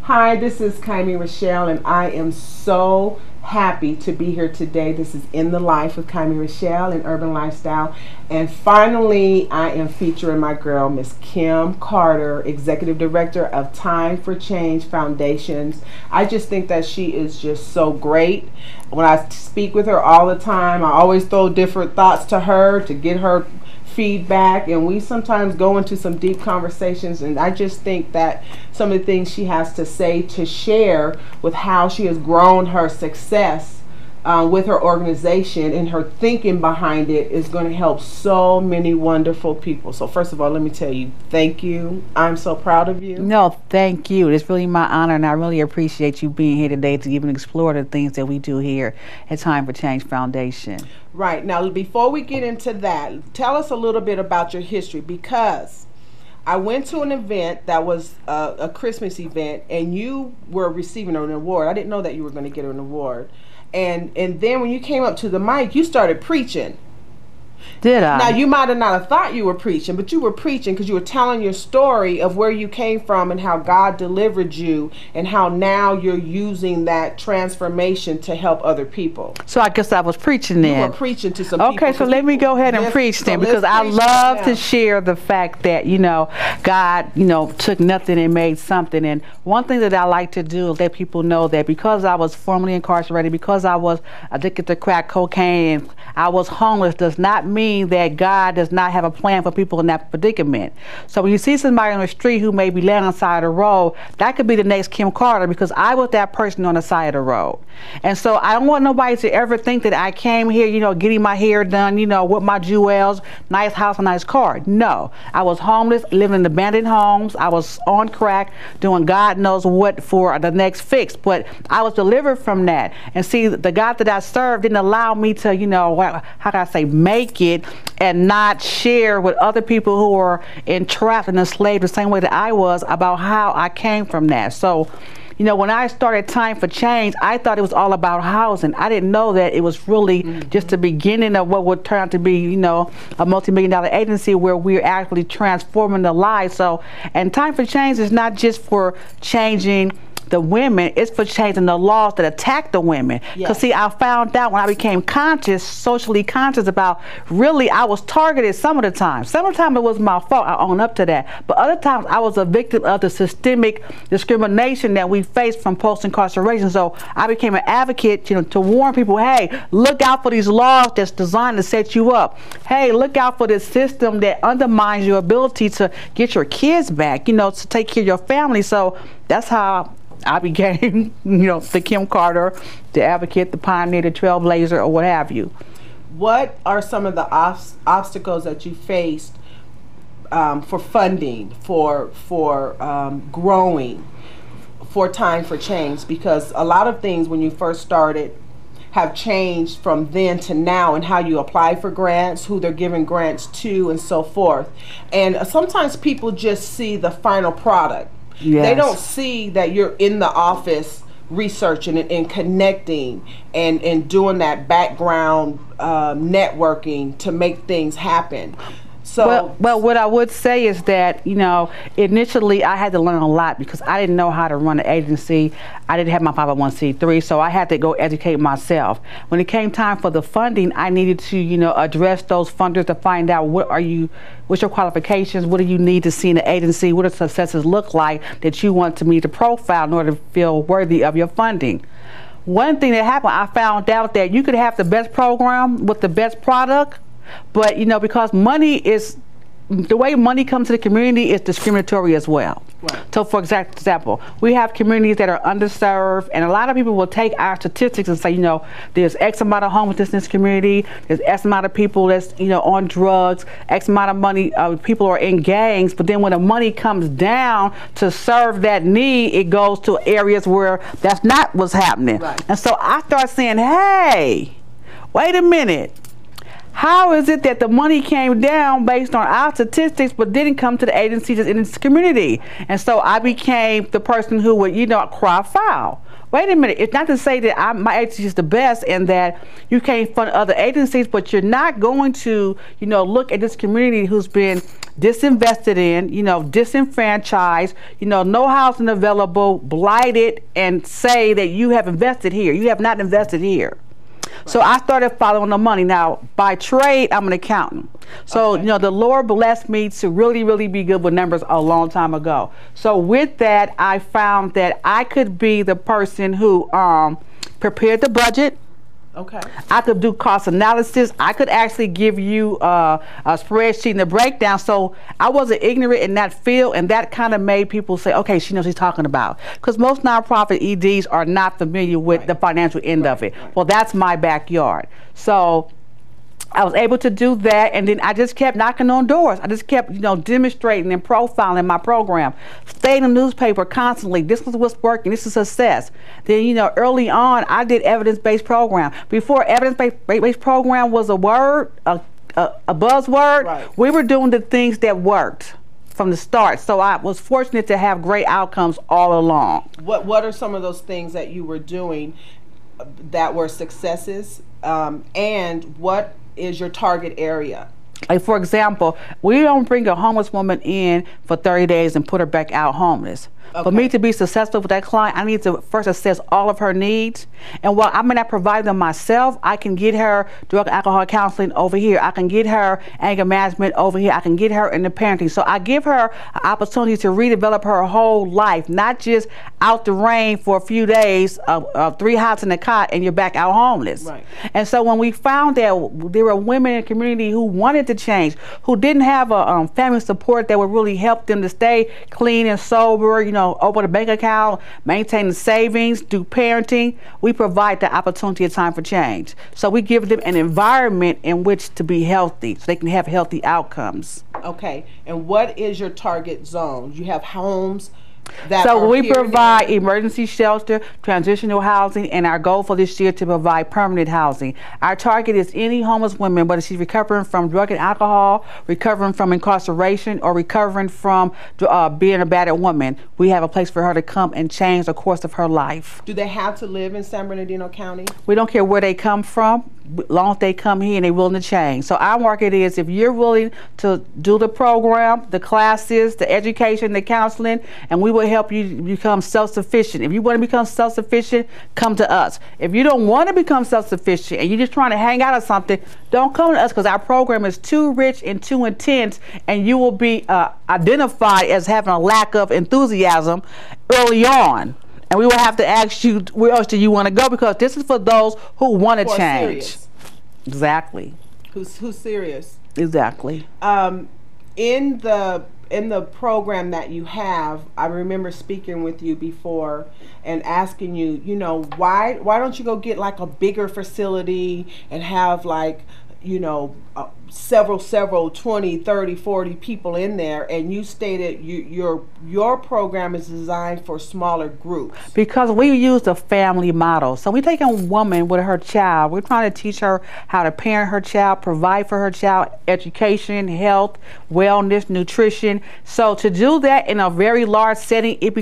Hi, this is KimiRhochelle, and I am so happy to be here today. This is In the Life with KimiRhochelle and Urban Lifestyle. And finally, I am featuring my girl, Miss Kim Carter, Executive Director of Time for Change Foundations. I just think that she is just so great. When I speak with her all the time, I always throw different thoughts to her to get her feedback, and we sometimes go into some deep conversations, and I just think that some of the things she has to say to share with how she has grown her success with her organization and her thinking behind it is going to help so many wonderful people. So first of all, let me tell you, thank you. I'm so proud of you. No, thank you. It's really my honor, and I really appreciate you being here today to even explore the things that we do here at Time for Change Foundation. Right. Now, before we get into that, tell us a little bit about your history, because I went to an event that was a Christmas event, and you were receiving an award. I didn't know that you were going to get an award. And then when you came up to the mic, you started preaching. Did I? Now, you might have not have thought you were preaching, but you were preaching because you were telling your story of where you came from and how God delivered you and how now you're using that transformation to help other people. So I guess I was preaching then. You were preaching to some people. Okay, so let me go ahead and preach then, because I love to share the fact that, you know, God, you know, took nothing and made something. And one thing that I like to do is let people know that because I was formerly incarcerated, because I was addicted to crack cocaine, I was homeless, does not mean that God does not have a plan for people in that predicament. So when you see somebody on the street who may be laying on the side of the road, that could be the next Kim Carter, because I was that person on the side of the road. And so I don't want nobody to ever think that I came here, you know, getting my hair done, you know, with my jewels, nice house, a nice car. No, I was homeless, living in abandoned homes. I was on crack, doing God knows what for the next fix. But I was delivered from that. And see, the God that I served didn't allow me to, you know, how can I say, make it and not share with other people who are entrapped and enslaved the same way that I was about how I came from that. So, you know, when I started Time for Change, I thought it was all about housing. I didn't know that it was really just the beginning of what would turn out to be, you know, a multi-million-dollar agency where we're actually transforming the lives. So, and Time for Change is not just for changing the women, it's for changing the laws that attack the women. Because see, I found out when I became conscious, socially conscious about, really I was targeted some of the time. Some of the time it was my fault, I own up to that. But other times I was a victim of the systemic discrimination that we face from post-incarceration. So I became an advocate, you know, to warn people, hey, look out for these laws that's designed to set you up. Hey, look out for this system that undermines your ability to get your kids back, you know, to take care of your family. So that's how I became, you know, the Kim Carter, the advocate, the pioneer, the trailblazer, or what have you. What are some of the obstacles that you faced for funding, for growing, for Time for Change? Because a lot of things when you first started have changed from then to now, and how you apply for grants, who they're giving grants to, and so forth. And sometimes people just see the final product. Yes. They don't see that you're in the office researching and connecting and doing that background networking to make things happen. So, well, what I would say is that, you know, initially I had to learn a lot because I didn't know how to run an agency. I didn't have my 501c3, so I had to go educate myself. When it came time for the funding, I needed to, you know, address those funders to find out what's your qualifications, what do you need to see in the agency, what do successes look like that you want me to profile in order to feel worthy of your funding. One thing that happened, I found out that you could have the best program with the best product, but, you know, because money is, the way money comes to the community is discriminatory as well. Right. So for example, we have communities that are underserved, and a lot of people will take our statistics and say, you know, there's X amount of homelessness in this community, there's X amount of people that's, you know, on drugs, X amount of money, people are in gangs, but then when the money comes down to serve that need, it goes to areas where that's not what's happening. Right. And so I start saying, hey, wait a minute. How is it that the money came down based on our statistics but didn't come to the agencies in this community? And so I became the person who would, you know, cry foul. wait a minute, it's not to say that my agency is the best and that you can't fund other agencies, but you're not going to, you know, look at this community who's been disinvested in, you know, disenfranchised, you know, no housing available, blighted, and say that you have invested here. You have not invested here. Right. So I started following the money. Now, by trade, I'm an accountant. So, okay, you know, the Lord blessed me to really, really be good with numbers a long time ago. So with that, I found that I could be the person who prepared the budget. Okay. I could do cost analysis. I could actually give you a spreadsheet and a breakdown. So I wasn't ignorant in that field, and that kind of made people say, okay, she knows what she's talking about. Because most nonprofit EDs are not familiar with right, the financial end of it. Right. Well, that's my backyard. So I was able to do that, and then I just kept knocking on doors. I just kept, you know, demonstrating and profiling my program. Stayed in the newspaper constantly. This is what's working. This is success. Then, you know, early on, I did evidence-based program. Before evidence-based program was a word, a buzzword, right, we were doing the things that worked from the start. So I was fortunate to have great outcomes all along. What are some of those things that you were doing that were successes, and what is your target area? Like, for example, we don't bring a homeless woman in for 30 days and put her back out homeless. Okay. For me to be successful with that client, I need to first assess all of her needs. And while I may not provide them myself, I can get her drug and alcohol counseling over here. I can get her anger management over here. I can get her into parenting. So I give her an opportunity to redevelop her whole life, not just out the rain for a few days, 3 hots in a cot, and you're back out homeless. Right. And so when we found that there were women in the community who wanted to change, who didn't have a family support that would really help them to stay clean and sober, you know, open a bank account, maintain the savings, do parenting, we provide the opportunity of time for change. So we give them an environment in which to be healthy so they can have healthy outcomes. Okay, and what is your target zone? You have homes that so we provide emergency shelter, transitional housing, and our goal for this year to provide permanent housing. Our target is any homeless woman, whether she's recovering from drug and alcohol, recovering from incarceration, or recovering from being a battered woman. We have a place for her to come and change the course of her life. Do they have to live in San Bernardino County? We don't care where they come from, as long as they come here and they're willing to change. So our market is, if you're willing to do the program, the classes, the education, the counseling, and we will help you become self-sufficient. If you want to become self-sufficient, come to us. If you don't want to become self-sufficient and you're just trying to hang out or something, don't come to us, because our program is too rich and too intense, and you will be identified as having a lack of enthusiasm early on. And we will have to ask you, where else do you want to go? Because this is for those who want to change. Serious. Exactly. Who's serious? Exactly. In the program that you have, I remember speaking with you before and asking you, you know, why don't you go get like a bigger facility and have, like, you know, several 20, 30, 40 people in there, and you stated your program is designed for smaller groups. Because we use the family model. So we take a woman with her child. We're trying to teach her how to parent her child, provide for her child, education, health, wellness, nutrition. So to do that in a very large setting, it